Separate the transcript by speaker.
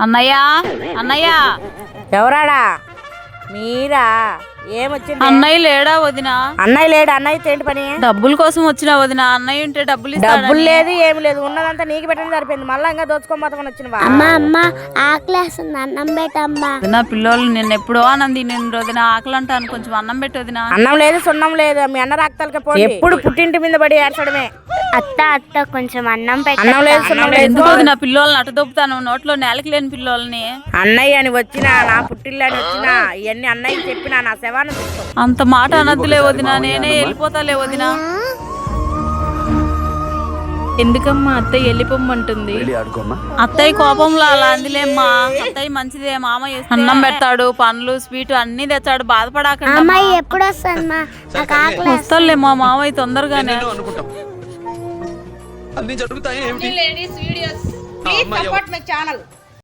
Speaker 1: అన్నయ్య అన్నయ్య
Speaker 2: ఎవరాడా? మీరా? ఏమొచ్చింది?
Speaker 1: అన్నయ్య లేడా వదినా?
Speaker 2: అన్నయ్య లేడు. అన్నయ్య ఏంటి పని?
Speaker 1: డబ్బుల కోసం వచ్చిన వదినా. అన్నయ్య ఉంటే డబ్బులు
Speaker 2: డబ్బులు లేదు ఏమి లేదు, ఉన్నదంతా నీకు పెట్టడం సరిపోయింది. మళ్ళీ ఇంకా దోచుకోమని వచ్చినవా?
Speaker 3: అమ్మా ఆకలేస్తుంది, అన్నం పెట్టమ్మా.
Speaker 1: వదినా పిల్లలు నిన్న ఎప్పుడో అనంది, నేను వదిన ఆకలి అంటాను, కొంచెం అన్నం పెట్టు వదినా.
Speaker 2: అన్నం లేదు సున్నం లేదు, మీ అన్న రాక్తలకే పోయి ఎప్పుడు పుట్టింటి మీద పడి ఏడ్చడమే.
Speaker 3: అత్త కొంచెం అన్నం పెట్టు.
Speaker 2: అన్నం లేదు సున్నం లేదు.
Speaker 1: ఎందుకు వదినా పిల్లల్ని అటు దొప్పుతాను, నోట్లో నేలకి లేని పిల్లల్ని.
Speaker 2: అన్నయ్య అని వచ్చినా, నా పుట్టిల్లు అని వచ్చినా, ఇవన్నీ అన్నయ్య చెప్పినా నా శవాన్ని చూస్తావు.
Speaker 1: అంత మాట అనద్దులే వదినా, నేనే వెళ్ళిపోతాలే వదినా. ఎందుకమ్మా అత్తయ్య వెళ్ళిపోమ్మంటుంది? అత్తయ్య కోపంలో అలా అందిలేమ్మా. అత్తయ్య మంచిదే, మామయ్య అన్నం పెడతాడు, పండ్లు స్వీట్ అన్ని తెచ్చాడు, బాధపడాకండి.
Speaker 3: అమ్మాయి ఎప్పుడు వస్తుందమ్మా? నాకు ఆకలి.
Speaker 1: వస్తాలే మా మామయ్య తొందరగానే.
Speaker 4: అన్ని జరుగుతాయి.
Speaker 2: Ladies videos please support my channel.